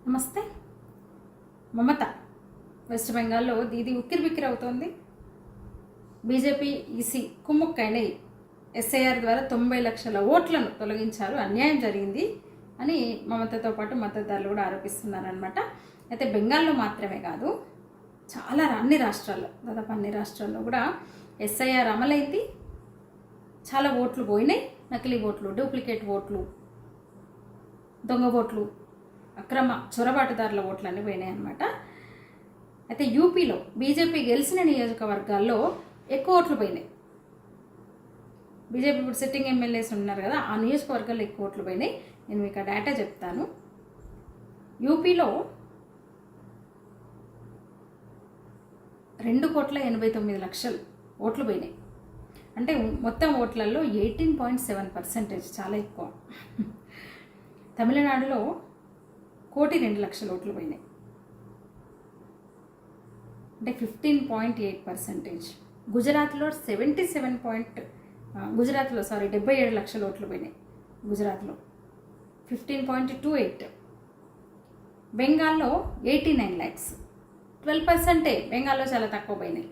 నమస్తే. మమత వెస్ట్ బెంగాల్లో దీది ఉక్కిరిబిక్కిరి అవుతోంది. BJP EC కుమ్ముక్కైనయి. ఎస్ఐఆర్ ద్వారా 90 లక్షల ఓట్లను తొలగించారు, అన్యాయం జరిగింది అని మమతతో పాటు మద్దతుదారులు కూడా ఆరోపిస్తున్నారనమాట. అయితే బెంగాల్లో మాత్రమే కాదు, చాలా అన్ని రాష్ట్రాల్లో, దాదాపు అన్ని రాష్ట్రాల్లో కూడా ఎస్ఐఆర్ అమలైంది. చాలా ఓట్లు పోయినాయి, నకిలీ ఓట్లు, డూప్లికేట్ ఓట్లు, దొంగ ఓట్లు, అక్రమ చొరబాటుదారుల ఓట్లన్నీ పోయినాయి అన్నమాట. అయితే యూపీలో బీజేపీ గెలిచిన నియోజకవర్గాల్లో ఎక్కువ ఓట్లు పోయినాయి. బీజేపీ ఇప్పుడు సిట్టింగ్ ఎమ్మెల్యేస్ ఉన్నారు కదా, ఆ నియోజకవర్గాల్లో ఎక్కువ ఓట్లు పోయినాయి. నేను మీకు ఆ డేటా చెప్తాను. యూపీలో 2,89,00,000 ఓట్లు పోయినాయి. అంటే మొత్తం ఓట్లలో 18.7%, చాలా ఎక్కువ. తమిళనాడులో 1,02,00,000 ఓట్లు పోయినాయి, అంటే 15.8%. గుజరాత్లో 77 లక్షల ఓట్లు పోయినాయి. గుజరాత్లో 15.28. బెంగాల్లో 89 lakhs, 12%. బెంగాల్లో చాలా తక్కువ పోయినాయి.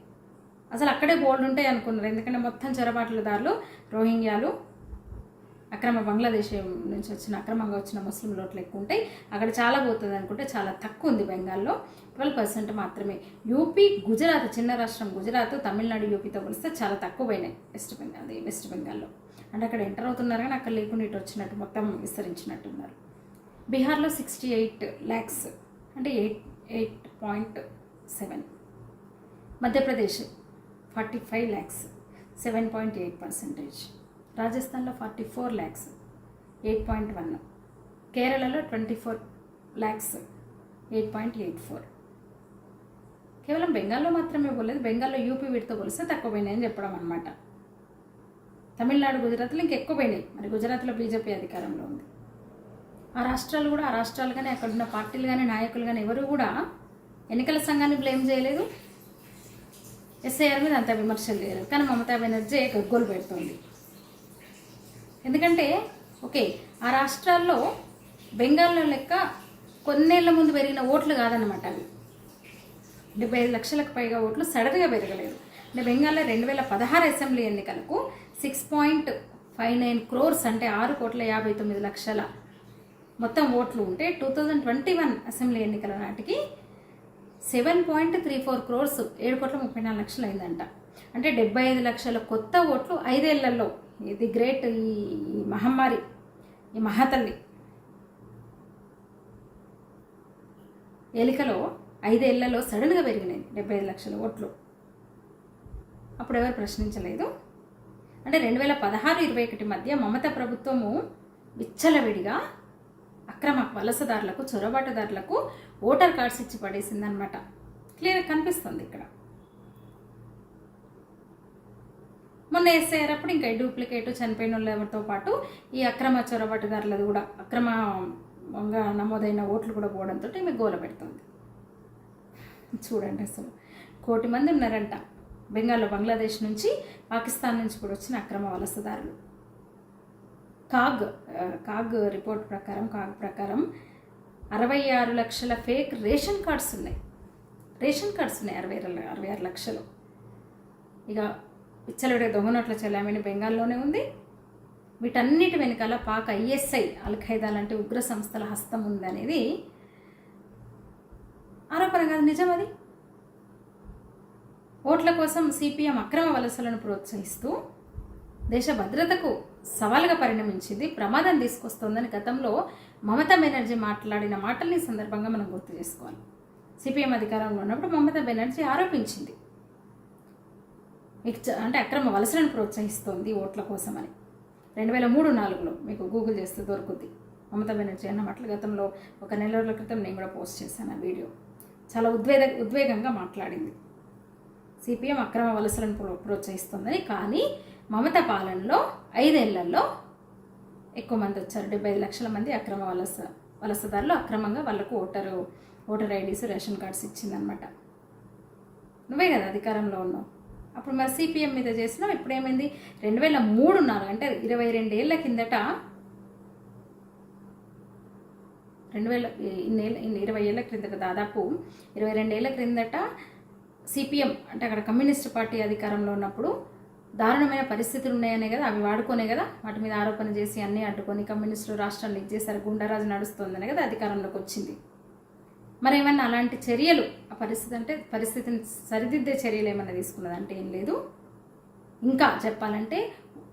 అసలు అక్కడే బోల్డ్ ఉంటాయి అనుకున్నారు, ఎందుకంటే మొత్తం చొరబాట్లదారులు రోహింగ్యాలు, అక్రమ బంగ్లాదేశ్ నుంచి అక్రమంగా వచ్చిన ముస్లిం ఓట్లు ఎక్కువ ఉంటాయి. అక్కడ చాలా పోతుంది అనుకుంటే చాలా తక్కువ ఉంది. బెంగాల్లో 12% మాత్రమే. యూపీ, గుజరాత్, చిన్న రాష్ట్రం గుజరాత్, తమిళనాడు, యూపీతో పోలిస్తే చాలా తక్కువ పోయినాయి వెస్ట్ బెంగాల్లో. అంటే అక్కడ ఎంటర్ అవుతున్నారు కానీ అక్కడ లేకుండా ఇటు వచ్చినట్టు మొత్తం విస్తరించినట్టున్నారు. బీహార్లో 68 lakhs, అంటే 8.7. మధ్యప్రదేశ్ 45 lakhs, 7.8%. రాజస్థాన్లో 44 lakhs, 8.1. కేరళలో 24 lakhs, 8.84. కేవలం బెంగాల్లో మాత్రమే పోలేదు, బెంగాల్లో యూపీ వీటితో పోలిస్తే తక్కువ పోయినాయని చెప్పడం అనమాట. తమిళనాడు, గుజరాత్లో ఇంకెక్కువ పోయినాయి. మరి గుజరాత్లో బీజేపీ అధికారంలో ఉంది. ఆ రాష్ట్రాలు కానీ అక్కడున్న పార్టీలు కానీ నాయకులు కానీ ఎవరు కూడా ఎన్నికల సంఘాన్ని బ్లేమ్ చేయలేదు, ఎస్ఐఆర్ మీద అంత విమర్శలు చేయలేదు. కానీ మమతా బెనర్జీ గగ్గోలు పెడుతుంది. ఎందుకంటే ఓకే, ఆ రాష్ట్రాల్లో బెంగాల్లో లెక్క కొన్నేళ్ల ముందు పెరిగిన ఓట్లు కాదన్నమాట. అవి 75 లక్షలకు పైగా ఓట్లు సడన్గా పెరగలేదు. అంటే బెంగాల్లో 2016 అసెంబ్లీ ఎన్నికలకు 6.59 crores, అంటే 6,59,00,000 మొత్తం ఓట్లు ఉంటే 2021 అసెంబ్లీ ఎన్నికల నాటికి 7.34 crores, 7,34,00,000 అయిందంట. అంటే 75 లక్షల కొత్త ఓట్లు 5 ఏళ్లలో. ఇది గ్రేట్. ఈ మహమ్మారి, ఈ మహాతల్లి ఎలికలో 5 ఏళ్లలో సడన్గా పెరిగినాయి 75 లక్షల ఓట్లు. అప్పుడు ఎవరు ప్రశ్నించలేదు. అంటే 2016-21 మధ్య మమతా ప్రభుత్వము విచ్చలవిడిగా అక్రమ వలసదారులకు, చొరబాటుదారులకు ఓటర్ కార్డ్స్ ఇచ్చి పడేసిందనమాట. క్లియర్గా కనిపిస్తుంది ఇక్కడ. మొన్న ఎస్ఐఆర్ అప్పుడు ఇంకా డూప్లికేట్, చనిపోయిన వాళ్ళతో పాటు ఈ అక్రమ చొరబాటుదారులది కూడా, అక్రమంగా నమోదైన ఓట్లు కూడా పోవడంతో మీకు గోల పెడుతుంది. చూడండి, అసలు 1 కోటి మంది ఉన్నారంట బెంగాల్లో. బంగ్లాదేశ్ నుంచి, పాకిస్తాన్ నుంచి కూడా వచ్చిన అక్రమ వలసదారులు. కాగ్ రిపోర్ట్ ప్రకారం, 66 లక్షల ఫేక్ రేషన్ కార్డ్స్ ఉన్నాయి. 66 లక్షలు. ఇక విచ్చలవిడే దొంగ నోట్ల చెలామణి బెంగాల్లోనే ఉంది. వీటన్నిటి వెనకాల పాక్ ఐఎస్ఐ, అల్-ఖైదా లాంటి ఉగ్ర సంస్థల హస్తం ఉందనేది ఆరోపణ కాదు, నిజం అది. ఓట్ల కోసం సిపిఎం అక్రమ వలసలను ప్రోత్సహిస్తూ దేశ భద్రతకు సవాలుగా పరిణమించింది, ప్రమాదం తీసుకొస్తోందని గతంలో మమతా బెనర్జీ మాట్లాడిన మాటల్ని సందర్భంగా మనం గుర్తు చేసుకోవాలి. సిపిఎం అధికారంలో ఉన్నప్పుడు మమతా బెనర్జీ ఆరోపించింది, అంటే అక్రమ వలసలను ప్రోత్సహిస్తోంది ఓట్ల కోసమని. 2003-04లో మీకు గూగుల్ చేస్తే దొరుకుద్ది. మమతా బెనర్జీ అన్న మాటలు గతంలో ఒక నెల రోజుల క్రితం నేను కూడా పోస్ట్ చేశాను ఆ వీడియో. చాలా ఉద్వేగంగా మాట్లాడింది. సిపిఎం అక్రమ వలసలను ప్రోత్సహిస్తుందని. కానీ మమతా పాలనలో 5 ఏళ్లలో ఎక్కువ మంది వచ్చారు. 75 లక్షల మంది అక్రమ వలసదారులు అక్రమంగా వాళ్ళకు ఓటర్ ఐడీస్, రేషన్ కార్డ్స్ ఇచ్చిందనమాట. నువ్వే కదా అధికారంలో ఉన్నావు. అప్పుడు మరి సిపిఎం మీద చేసినాం. ఇప్పుడు ఏమైంది, 2003 అంటే 22 ఏళ్ల కిందట, 20 ఏళ్ల క్రిందట, దాదాపు 22 ఏళ్ల క్రిందట సిపిఎం అంటే అక్కడ కమ్యూనిస్ట్ పార్టీ అధికారంలో ఉన్నప్పుడు దారుణమైన పరిస్థితులు ఉన్నాయనే కదా, అవి వాడుకోనే కదా వాటి మీద ఆరోపణ చేసి అన్నీ అడ్డుకొని కమ్యూనిస్టులు రాష్ట్రాన్ని ఇచ్చేసారు, గుండారాజు నడుస్తుందనే కదా అధికారంలోకి వచ్చింది. మరి ఏమన్నా అలాంటి చర్యలు, ఆ పరిస్థితి అంటే పరిస్థితిని సరిదిద్దే చర్యలు ఏమన్నా తీసుకున్నదంటే ఏం లేదు. ఇంకా చెప్పాలంటే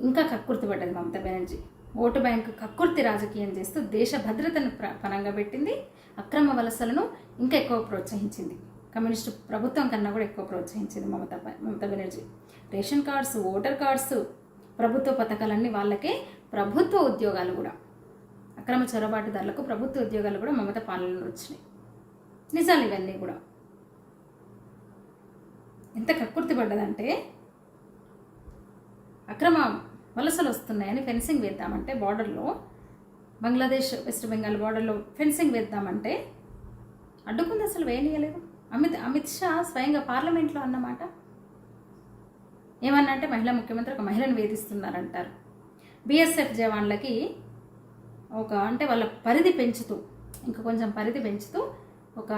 ఇంకా కక్కుర్తిపడ్డది మమతా బెనర్జీ. ఓటు బ్యాంకు కక్కుర్తి రాజకీయం చేస్తూ దేశ భద్రతను పణంగా పెట్టింది. అక్రమ వలసలను ఇంకా ఎక్కువ ప్రోత్సహించింది. కమ్యూనిస్టు ప్రభుత్వం కన్నా కూడా ఎక్కువ ప్రోత్సహించింది Mamata Banerjee. Ration cards, voter cards, ప్రభుత్వ పథకాలన్నీ వాళ్ళకే, ప్రభుత్వ ఉద్యోగాలు కూడా, అక్రమ చొరబాటుదారులకు ప్రభుత్వ ఉద్యోగాలు కూడా మమతా పాలనలో వచ్చినాయి. నిజాలు ఇవన్నీ కూడా. ఎంత కక్కుర్తి పడ్డదంటే, అక్రమ వలసలు వస్తున్నాయని ఫెన్సింగ్ వేద్దామంటే బార్డర్లో, బంగ్లాదేశ్ వెస్ట్ బెంగాల్ బార్డర్లో ఫెన్సింగ్ వేద్దామంటే అడ్డుకుంది, అసలు వేయనీయలేదు. అమిత్ షా స్వయంగా పార్లమెంట్లో అన్నమాట. ఏమన్నా అంటే మహిళా ముఖ్యమంత్రి ఒక మహిళను వేధిస్తున్నారంటారు. బిఎస్ఎఫ్ జవాన్లకి అంటే వాళ్ళ పరిధి పెంచుతూ, ఇంకా కొంచెం పరిధి పెంచుతూ ఒక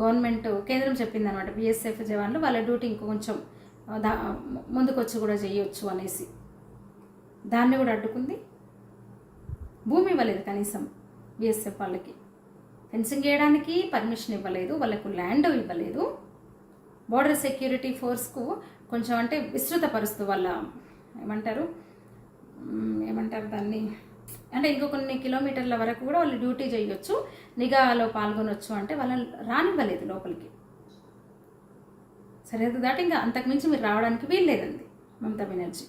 గవర్నమెంట్ కేంద్రం చెప్పింది అనమాట, బిఎస్ఎఫ్ జవాన్లు వాళ్ళ డ్యూటీ ఇంకొంచెం ముందుకొచ్చి కూడా చేయొచ్చు అనేసి. దాన్ని కూడా అడ్డుకుంది. భూమి ఇవ్వలేదు కనీసం బిఎస్ఎఫ్ వాళ్ళకి, ఫెన్సింగ్ వేయడానికి పర్మిషన్ ఇవ్వలేదు, వాళ్ళకు ల్యాండ్ ఇవ్వలేదు. బోర్డర్ సెక్యూరిటీ ఫోర్స్కు కొంచెం అంటే విస్తృతపరుస్తూ వాళ్ళ ఏమంటారు దాన్ని అంటే ఇంకో కొన్ని కిలోమీటర్ల వరకు కూడా వాళ్ళు డ్యూటీ చేయొచ్చు, నిఘాలో పాల్గొనొచ్చు అంటే వాళ్ళని రానివ్వలేదు లోపలికి. సరిహద్దు దాటి ఇంకా అంతకుమించి మీరు రావడానికి వీల్లేదండి మమతా బెనర్జీ.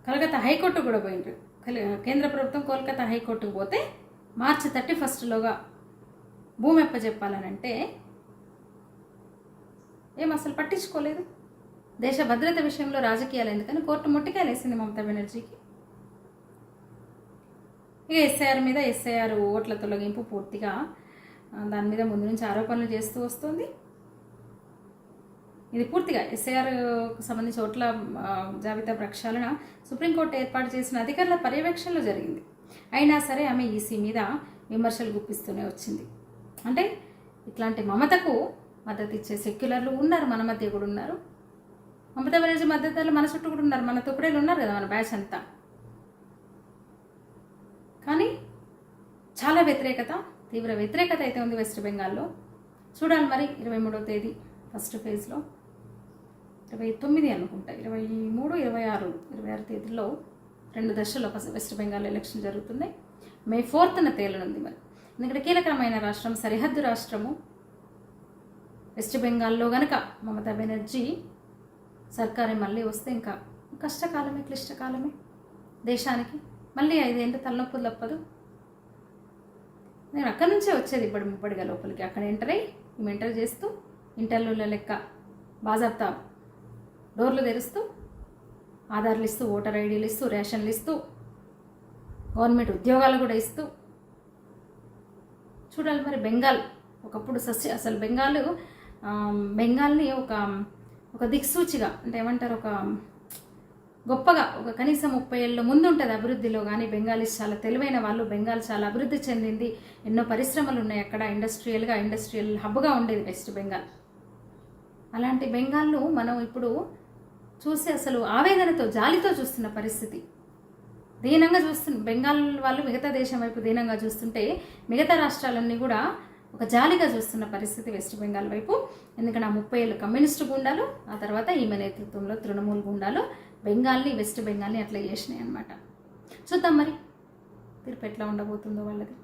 కలకత్తా హైకోర్టు కూడా పోయిండ్రు. కేంద్ర ప్రభుత్వం కోల్కతా హైకోర్టుకు పోతే మార్చి 31 భూమి అప్పచెప్పాలనంటే ఏం అసలు పట్టించుకోలేదు. దేశ భద్రత విషయంలో రాజకీయాలు ఎందుకని కోర్టు ముట్టికాయలేసింది మమతా బెనర్జీకి. ఇక ఎస్ఐఆర్ ఓట్ల తొలగింపు పూర్తిగా దాని మీద ముందు నుంచి ఆరోపణలు చేస్తూ వస్తుంది. ఇది పూర్తిగా ఎస్ఐఆర్కు సంబంధించి ఓట్ల జాబితా ప్రక్షాళన సుప్రీంకోర్టు ఏర్పాటు చేసిన అధికారుల పర్యవేక్షణలో జరిగింది. అయినా సరే ఆమె ఈసీ మీద విమర్శలు గుప్పిస్తూనే వచ్చింది. అంటే ఇట్లాంటి మమతకు మద్దతు ఇచ్చే సెక్యులర్లు ఉన్నారు, మన మధ్య కూడా ఉన్నారు. మమతా బెనర్జీ మద్దతుదారులు మన చుట్టూ కూడా ఉన్నారు, మన తొక్కుడేలు ఉన్నారు కదా, మన బ్యాచ్ అంతా. కానీ చాలా తీవ్ర వ్యతిరేకత అయితే ఉంది వెస్ట్ బెంగాల్లో. చూడాలి మరి 23వ తేదీ ఫస్ట్ ఫేజ్లో, 29 అనుకుంటా, 23, 26 తేదీలో 2 దశల్లో వెస్ట్ బెంగాల్ ఎలక్షన్ జరుగుతున్నాయి. మే 4న తేలనుంది. మరి ఎందుకంటే కీలకమైన రాష్ట్రం, సరిహద్దు రాష్ట్రము వెస్ట్ బెంగాల్లో గనక మమతా బెనర్జీ సర్కారే మళ్ళీ వస్తే ఇంకా కష్టకాలమే, క్లిష్టకాలమే దేశానికి. మళ్ళీ 5 ఏళ్ళు తలనొప్పులు తప్పదు. నేను అక్కడి నుంచే వచ్చేది ముప్పడిగా లోపలికి. అక్కడ ఎంటర్ చేస్తూ ఇంటర్వ్యూల లెక్క బాజాబ్తా డోర్లు తెరుస్తూ, ఆధార్లు ఇస్తూ, ఓటర్ ఐడీలు ఇస్తూ, రేషన్లు ఇస్తూ, గవర్నమెంట్ ఉద్యోగాలు కూడా ఇస్తూ. చూడాలి మరి బెంగాల్ ఒకప్పుడు అసలు బెంగాల్ని ఒక దిక్సూచిగా అంటే ఏమంటారు, ఒక గొప్పగా ఒక కనీసం 30 ఏళ్ళ ముందు ఉంటుంది అభివృద్ధిలో. కానీ బెంగాలీస్ చాలా తెలివైన వాళ్ళు. బెంగాల్ చాలా అభివృద్ధి చెందింది, ఎన్నో పరిశ్రమలు ఉన్నాయి అక్కడ, ఇండస్ట్రియల్ హబ్గా ఉండేది వెస్ట్ బెంగాల్. అలాంటి బెంగాల్ను మనం ఇప్పుడు చూసి అసలు ఆవేదనతో, జాలితో చూస్తున్న పరిస్థితి. దీనంగా బెంగాల్ వాళ్ళు మిగతా దేశం వైపు దీనంగా చూస్తుంటే మిగతా రాష్ట్రాలన్నీ కూడా ఒక జాలిగా చూస్తున్న పరిస్థితి వెస్ట్ బెంగాల్ వైపు. ఎందుకంటే 30 ఏళ్ళు కమ్యూనిస్టు గుండాలు, ఆ తర్వాత ఈమె నేతృత్వంలో తృణమూల్ గుండాలు వెస్ట్ బెంగాల్ని అట్లా చేసినాయి అన్నమాట. చూద్దాం మరి తీర్పు ఎట్లా ఉండబోతుందో వాళ్ళది.